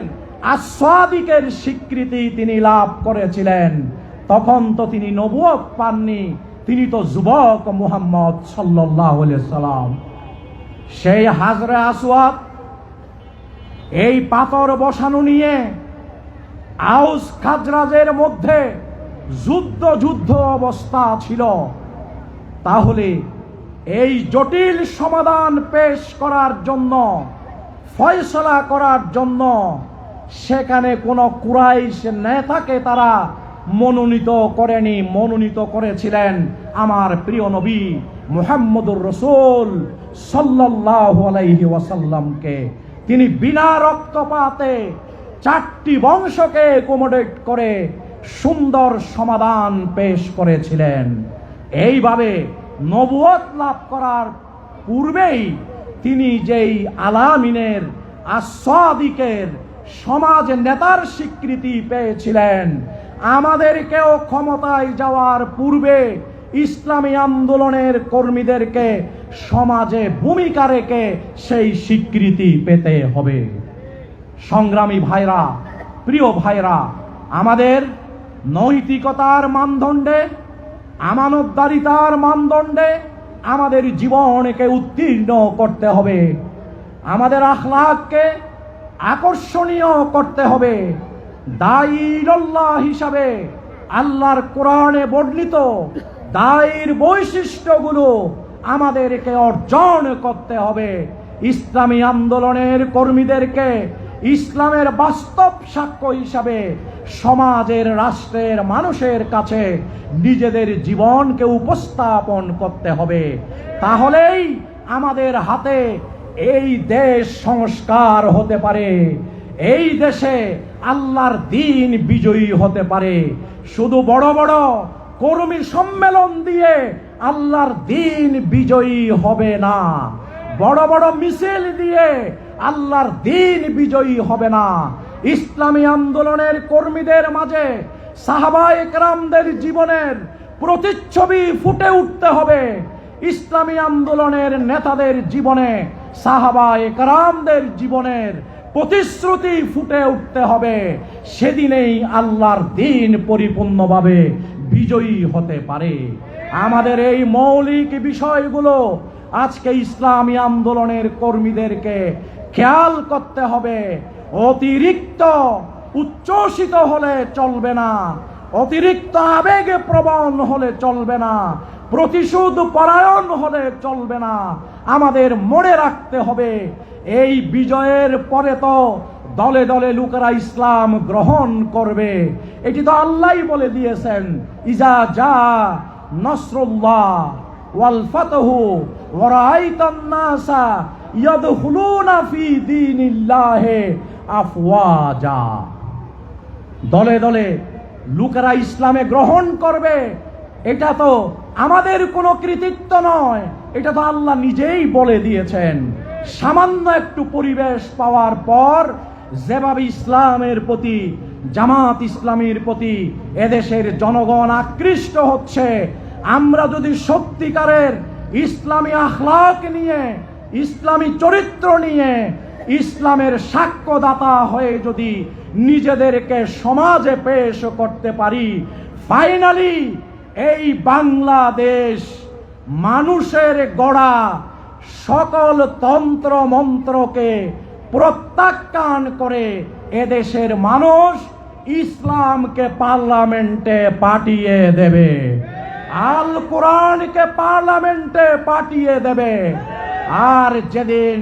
আসাদিকের স্বীকৃতি তিনি লাভ করেছিলেন, তখন তো তিনি নবুয়ত পাননি, তিনি তো যুবক মুহাম্মদ সাল্লাল্লাহু আলাইহি সাল্লাম। সেই হাজরে আসওয়াদ, এই পাথর বসানো নিয়ে আউস খাজরাজের মধ্যে যুদ্ধ অবস্থা ছিল। তাহলে এই জটিল সমাধান পেশ করার জন্য, ফয়সালা করার জন্য সেখানে কোনো কুরাইশ নেতাকে তারা মনোনীত করেনি, মনোনীত করেছিলেন আমার প্রিয় নবী মুহাম্মদুর রাসূল সাল্লাল্লাহু আলাইহি ওয়াসাল্লামকে। তিনি বিনা রক্তপাতে 4টি বংশকে অ্যাকোমোডেট করে সুন্দর সমাধান পেশ করেছিলেন। এইভাবে নবুয়ত লাভ করার পূর্বেই তিনি যেই আলামিনের আসাদিকের সমাজ নেতার স্বীকৃতি পেয়েছিলেন, আমাদেরকেও ক্ষমতায় যাওয়ার পূর্বে ইসলামী আন্দোলনের কর্মীদেরকে সমাজে ভূমিকা রেখে সেই স্বীকৃতি পেতে হবে। সংগ্রামী ভাইরা, প্রিয় ভাইরা, আমাদের নৈতিকতার মানদণ্ডে, আমানতদারিতার মানদণ্ডে আমাদের জীবনকে উত্তীর্ণ করতে হবে, আমাদের আখলাককে আকর্ষণীয় করতে হবে। দাঈউল্লাহ হিসাবে আল্লাহর কোরআনে বর্ণিত দায়ীর বৈশিষ্ট্যগুলো আমাদেরকে অর্জন করতে হবে। ইসলামী আন্দোলনের কর্মীদেরকে ইসলামের বাস্তব সাক্ষ্য হিসাবে সমাজের, রাষ্ট্রের মানুষের কাছে নিজেদের জীবনকে উপস্থাপন করতে হবে। তাহলেই আমাদের হাতে এই দেশ সংস্কার হতে পারে, এই দেশে আল্লাহর দ্বীন বিজয়ী হতে পারে। শুধু বড় বড় কর্মী সম্মেলন দিয়ে আল্লাহর দ্বীন বিজয়ী হবে না, বড় বড় মিছিল দিয়ে আল্লাহর দ্বীন বিজয়ী হবে না। ইসলামী আন্দোলনের কর্মীদের মাঝে সাহাবায়ে কেরামদের জীবনের প্রতিচ্ছবি ফুটে উঠতে হবে। ইসলামী আন্দোলনের নেতাদের জীবনে, সাহাবায়ে কেরামদের জীবনের প্রতিশ্রুতি ফুটে উঠতে হবে। সেদিনেই আল্লাহর দ্বীন পরিপূর্ণভাবে বিজয়ী হতে পারে। আমাদের এই মৌলিক বিষয়গুলো আজকে ইসলামী আন্দোলনের কর্মীদেরকে খেয়াল করতে হবে। অতিরিক্ত উচ্ছ্বসিত হলে চলবে না, অতিরিক্ত আবেগে প্রবণ হলে চলবে না, প্রতিশোধ পরায়ণ হলে চলবে না। আমাদের মনে রাখতে হবে, এই বিজয়ের পরে তো দলে দলে লোকেরা ইসলাম গ্রহণ করবে। এটি তো আল্লাহই বলে দিয়েছেন, ইজা জা নসরুল্লাহ ওয়াল ফাতহু ওয়া রাআইতান নাসা ইয়াদখুলুনা ফি দীনিল্লাহি আফওয়াজা। দলে দলে লোকেরা ইসলামে গ্রহণ করবে, এটা তো আমাদের কোনো কৃতিত্ব নয়, এটা তো আল্লাহ নিজেই বলে দিয়েছেন। সামান্য একটু পরিবেশ পাওয়ার পর যেভাবে ইসলামের প্রতি, জামাত ইসলামীর প্রতি এদেশের জনগণ আকৃষ্ট হচ্ছে, আমরা যদি সত্যিকারের ইসলামী আখলাক নিয়ে, ইসলামী চরিত্র নিয়ে, ইসলামের সাক্ষ্যদাতা হয়ে যদি নিজেদেরকে সমাজে পেশ করতে পারি, ফাইনালি এই বাংলাদেশ মানুষের গড়া সকল তন্ত্র মন্ত্রকে প্রত্যাখ্যান করে এদেশের মানুষ ইসলামকে পার্লামেন্টে পাঠিয়ে দেবে, আল কোরআনকে পার্লামেন্টে পাঠিয়ে দেবে। আর যেদিন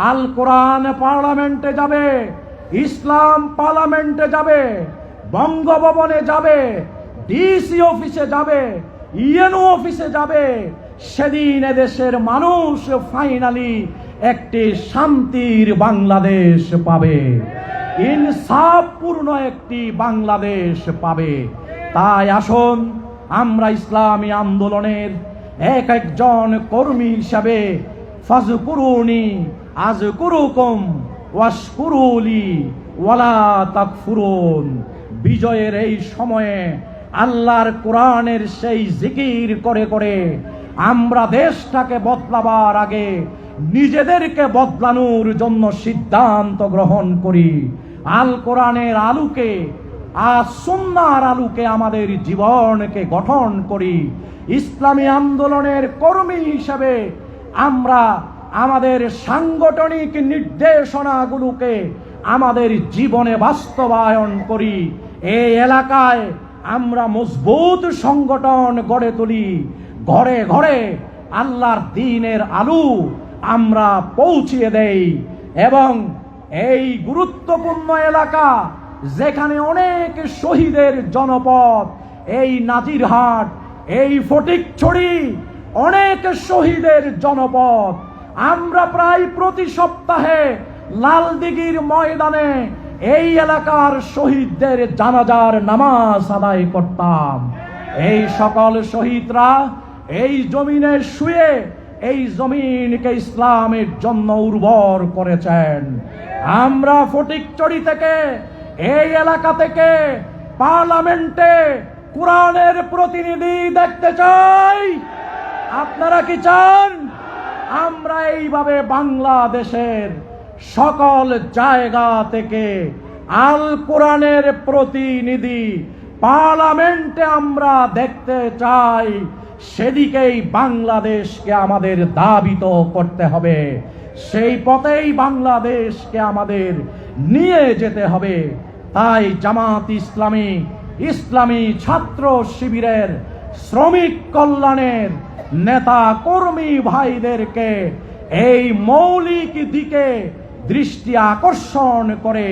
আল কোরআন পার্লামেন্টে যাবে, ইসলাম পার্লামেন্টে যাবে, বঙ্গভবনে যাবে, ডিসি অফিসে যাবে, ইউএনও অফিসে যাবে, সেদিন এদেশের মানুষ ফাইনালি একটি শান্তির বাংলাদেশ পাবে, ইনসাফপূর্ণ একটি বাংলাদেশ পাবে। তাই আসুন আমরা ইসলামী আন্দোলনের এক একজন কর্মী হিসাবে ফাজকুরুনি আযকুরুকুম ওয়াশকুরুলি ওয়ালা তাকফুরুন, বিজয়ের এই সময়ে আল্লাহর কোরআনের সেই জিকির করে করে আমরা দেশটাকে বদলাবার আগে নিজেদেরকে বদলানোর জন্য সিদ্ধান্ত গ্রহণ করি। আল কোরআনের আলোকে, আর সুন্নাহর আলোকে আমাদের জীবনকে গঠন করি। ইসলামী আন্দোলনের কর্মী হিসেবে আমরা আমাদের সাংগঠনিক নির্দেশনাগুলোকে আমাদের জীবনে বাস্তবায়ন করি। এই এলাকায় আমরা মজবুত সংগঠন গড়ে তুলি, ঘরে ঘরে আল্লাহর দ্বীনের আলো আমরা পৌঁছিয়ে দেই। এবং এই গুরুত্বপূর্ণ এলাকা, যেখানে অনেক শহীদের জনপদ, এই নাজিরহাট, এই ফটিকছড়ি অনেক শহীদের জনপদ, আমরা প্রায় প্রতি সপ্তাহে লালদিঘির ময়দানে এই এলাকার শহীদদের জানাজার নামাজ আদায় করতাম। এই সকল শহীদরা এই জমিনে শুয়ে এই জমিনকে ইসলামের জন্য উর্বর করেছেন। আমরা ফটিকছড়ি থেকে, এই এলাকা থেকে পার্লামেন্টে কোরআনের প্রতিনিধি দেখতে চাই। আপনারা কি চান? আমরা এইভাবে বাংলাদেশের সকল জায়গা থেকে আল কোরআনের প্রতিনিধি পার্লামেন্টে আমরা দেখতে চাই। সেদিকেই বাংলাদেশকে আমাদের ধাবিত করতে হবে, সেই পথেই বাংলাদেশকে আমাদের নিয়ে যেতে হবে। তাই জামাত ইসলামী, ইসলামী ছাত্র শিবিরের, শ্রমিক কল্যাণের নেতা কর্মী ভাইদেরকে এই মৌলিক দিকে দৃষ্টি আকর্ষণ করে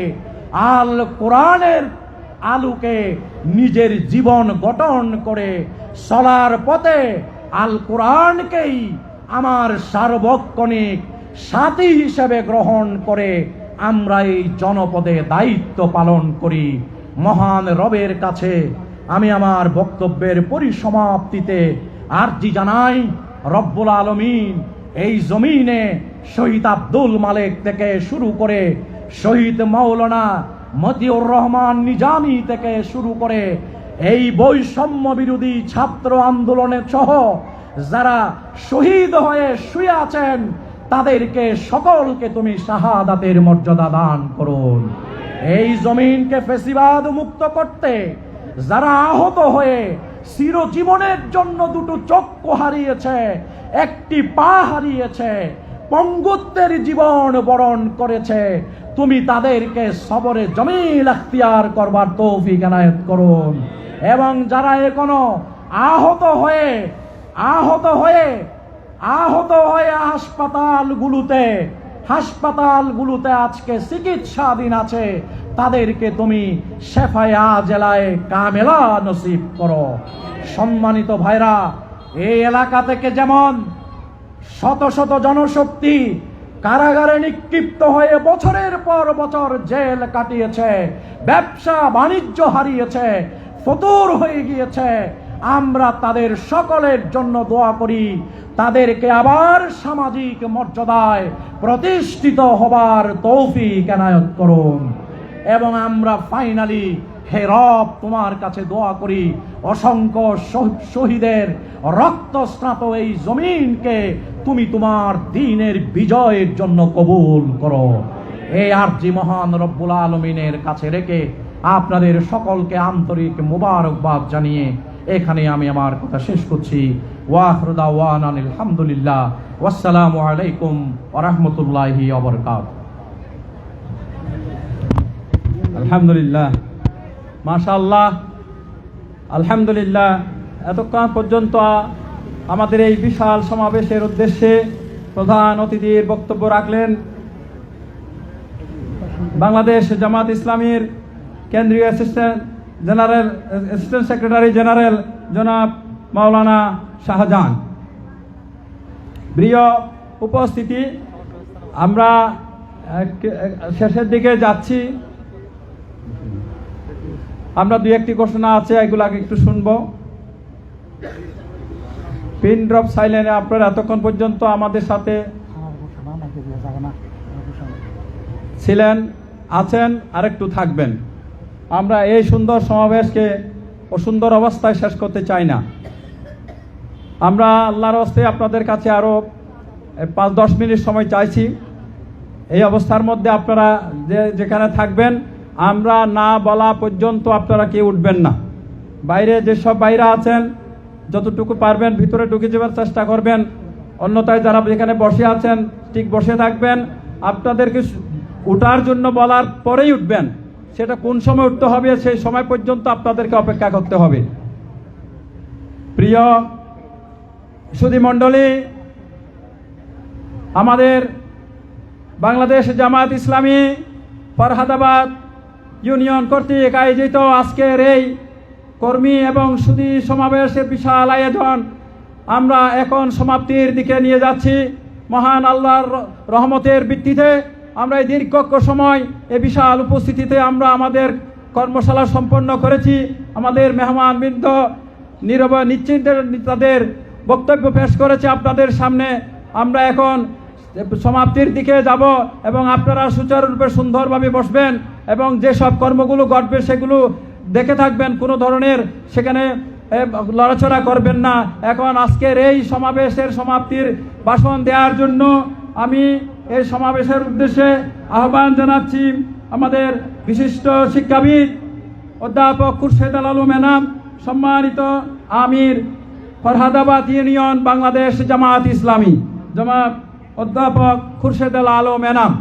আল কোরআনের আলোকে নিজের জীবন গঠন করে চলার পথে আল কোরআনকেই আমার সার্বক্ষণিক সাথী হিসেবে গ্রহণ করে আমরা এই জনপদে দায়িত্ব পালন করি। মহান রবের কাছে আমি আমার বক্তব্যের পরিসমাপ্তিতে আরজি জানাই, রব্বুল আলামিন এই জমিনে শহীদ আব্দুল মালেক থেকে শুরু করে শহীদ মাওলানা মতিউর রহমান নিজামী থেকে শুরু করে এই বৈষম্য বিরোধী ছাত্র আন্দোলনের সহ যারা শহীদ হয়ে শুয়ে আছেন তাদেরকে সকলকে তুমি শাহাদাতের মর্যাদা দান করুন। এই জমিনকে ফেসিবাদ মুক্ত করতে যারা আহত হয়ে চিরজীবনের জন্য দুটো চক্ষু হারিয়েছে, একটি পা হারিয়েছে, পঙ্গুত্বের জীবন বরণ করেছে, তুমি তাদেরকে সবরে জমিল এখতিয়ার করবার তৌফিক এনায়েত করুন। এবং যারা এখনো আহত হয়ে হাসপাতালগুলোতে আজকে চিকিৎসাধীন আছে, তাদেরকে তুমি শেফায়ে আজেলায়ে কামেলা নসিব করো। সম্মানিত ভাইরা, এই এলাকা থেকে যেমন শত শত জনশক্তি কারাগারে নিক্ষিপ্ত হয়ে বছরের পর বছর জেল কাটিয়েছে, ব্যবসা বাণিজ্য হারিয়েছে, ফতুর হয়ে গিয়েছে, আমরা তাদের সকলের জন্য দোয়া করি, তাদেরকে আবার সামাজিক মর্যাদায় প্রতিষ্ঠিত হবার তৌফিক এনায়েত করুন। এবং আমরা ফাইনালি হে রব তোমার কাছে দোয়া করি, অসংখ্য শহীদের রক্তস্নাত এই জমিনকে তুমি তোমার দ্বীনের বিজয়ের জন্য কবুল করো। এই আরজি মহান রব্বুল আলামিনের কাছে রেখে আপনাদের সকলকে আন্তরিক মুবারকবাদ জানিয়ে এখানে আমি আমার কথা শেষ করছি। ওয়া আখিরু দাওয়ানা আলহামদুলিল্লাহ, ওয়াসসালামু আলাইকুম ওয়া রাহমাতুল্লাহি ওয়া বারাকাতুহু। আলহামদুলিল্লাহ, মাশাআল্লাহ, আলহামদুলিল্লাহ। এতক্ষণ পর্যন্ত আমাদের এই বিশাল সমাবেশের উদ্দেশ্যে প্রধান অতিথির বক্তব্য রাখলেন বাংলাদেশ জামাত ইসলামীর কেন্দ্রীয় অ্যাসিস্ট্যান্ট সেক্রেটারি জেনারেল জনাব মাওলানা শাহজাহান। প্রিয় উপস্থিতি, আমরা শেষের দিকে যাচ্ছি। আমরা দুই একটি ঘোষণা আছে, এগুলাকে একটু শুনবো। পিন ড্রপ সাইলেন্টে আপনারা এতক্ষণ পর্যন্ত আমাদের সাথে ছিলেন, আছেন, আরেকটু থাকবেন। আমরা এই সুন্দর সমাবেশকে অসুন্দর অবস্থায় শেষ করতে চাই না। আমরা আল্লাহর হস্তে আপনাদের কাছে আরও 5-10 মিনিট সময় চাইছি। এই অবস্থার মধ্যে আপনারা যেখানে থাকবেন, আমরা না বলা পর্যন্ত আপনারা কেউ উঠবেন না। বাইরে যেসব বাইরে আছেন যতটুকু পারবেন ভিতরে ঢুকে যাওয়ার চেষ্টা করবেন, অন্যথায় যারা যেখানে বসে আছেন ঠিক বসে থাকবেন। আপনাদেরকে উঠার জন্য বলার পরেই উঠবেন, সেটা কোন সময় উঠতে হবে সেই সময় পর্যন্ত আপনাদেরকে অপেক্ষা করতে হবে। প্রিয় সুধী মণ্ডলী, আমাদের বাংলাদেশ জামাত ইসলামী ফরহাদাবাদ ইউনিয়ন কর্তৃক আয়োজিত আজকের এই কর্মী এবং সুধী সমাবেশের বিশাল আয়োজন আমরা এখন সমাপ্তির দিকে নিয়ে যাচ্ছি। মহান আল্লাহর রহমতের ভিত্তিতে আমরা এই দীর্ঘ সময় এই বিশাল উপস্থিতিতে আমরা আমাদের কর্মশালা সম্পন্ন করেছি। আমাদের মেহমানবৃন্দ নীরব নিশ্চিন্তে তাদের বক্তব্য পেশ করেছে আপনাদের সামনে। আমরা এখন সমাপ্তির দিকে যাব এবং আপনারা সুচারুরূপে সুন্দরভাবে বসবেন এবং যেসব কর্মগুলো ঘটবে সেগুলো দেখে থাকবেন, কোনো ধরনের সেখানে লড়াচড়া করবেন না। এখন আজকের এই সমাবেশের সমাপ্তির ভাষণ দেওয়ার জন্য আমি এই সমাবেশের উদ্দেশ্যে আহ্বান জানাচ্ছি আমাদের বিশিষ্ট শিক্ষাবিদ অধ্যাপক খুরশেদ আলম এনাম, সম্মানিত আমির ফরহাদাবাদ ইউনিয়ন বাংলাদেশ জামাত ইসলামী জনাব অধ্যাপক খুরশেদ আলম এনাম।